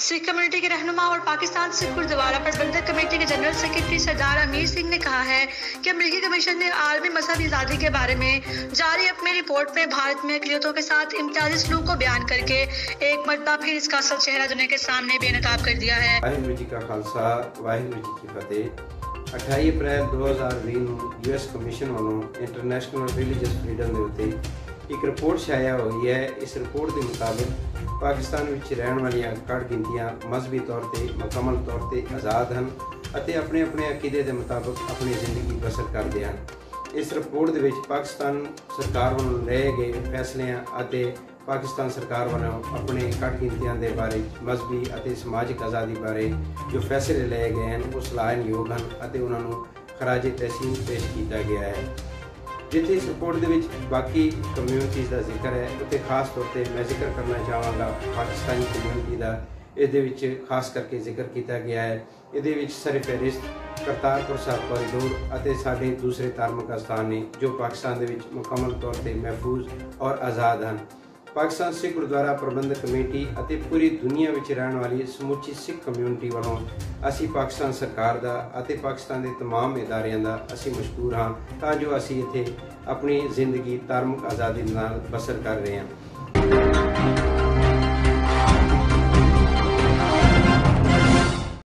Sikh community के रहनुमा और पाकिस्तान सिख गुरुद्वारा प्रबंधक कमेटी के जनरल सेक्रेटरी सरदार अमीर सिंह ने कहा है कि अमेरिकी कमीशन ने आलमी मजहबी आज़ादी के बारे में जारी अपनी रिपोर्ट में भारत में अक़लियतों के साथ इम्तियाजी सलूक को बयान करके एक मरतबा फिर इसका असल चेहरा दुनिया के सामने बेनकाब कर दिया है। वाहिगुरू जी का खालसा वाहिगुरू जी की फतेह। 28 अप्रैल 2020 ਨੂੰ US ਕਮਿਸ਼ਨ ਵੱਲੋਂ ਇੰਟਰਨੈਸ਼ਨਲ ਰਿਲੀਜੀਅਸ ਫਰੀडम ਦੇ ਉੱਤੇ ਇੱਕ ਰਿਪੋਰਟ ਛਾਇਆ ਹੋਈ ਹੈ। ਇਸ ਰਿਪੋਰਟ ਦੇ ਮੁਤਾਬਕ ਪਾਕਿਸਤਾਨ ਵਿੱਚ ਰਹਿਣ ਵਾਲੀਆਂ ਘੱਟ ਗਿਣਤੀਆਂ ਮਜ਼ਹਬੀ ਤੌਰ ਤੇ ਮੁਕੰਮਲ ਤੌਰ ਤੇ ਆਜ਼ਾਦ ਹਨ ਅਤੇ ਆਪਣੇ ਆਪਣੇ ਅਕੀਦੇ ਦੇ ਮੁਤਾਬਕ ਆਪਣੀ ਜ਼ਿੰਦਗੀ ਬਸਰ ਕਰਦੇ ਹਨ। ਇਸ ਰਿਪੋਰਟ ਦੇ ਵਿੱਚ ਪਾਕਿਸਤਾਨ ਸਰਕਾਰ ਵੱਲੋਂ ਲਏ ਗਏ ਫੈਸਲਿਆਂ ਅਤੇ पाकिस्तान सरकार वालों अपने घट गिनतियां के बारे मजहबी और समाजिक आज़ादी बारे जो फैसले लिए गए हैं वो सलाहनयोग हैं और उन्होंने खराज तहसीन पेश किया गया है। जिथे इस रिपोर्ट के बाकी कम्यूनिटीज़ का जिक्र है उत्ते खास तौर पर मैं जिक्र करना चाहवागा पाकिस्तानी कम्यूनिटी का। ये खास करके जिक्र किया गया है। ये सरफहरिस्त करतारपुर साहब कॉरीडोर और साढ़े दूसरे धार्मिक स्थान ने जो पाकिस्तान के मुकम्मल तौर पर महफूज और आज़ाद हैं। पाकिस्तान सिख गुरुद्वारा प्रबंधक कमेटी और पूरी दुनिया में रहने वाली समूची सिख कम्यूनिटी वालों असी पाकिस्तान सरकार का और पाकिस्तान के तमाम इदारियां का असी मशकूर हाँ तां जो असी इत्थे अपनी जिंदगी धार्मिक आज़ादी नाल बसर कर रहे हैं।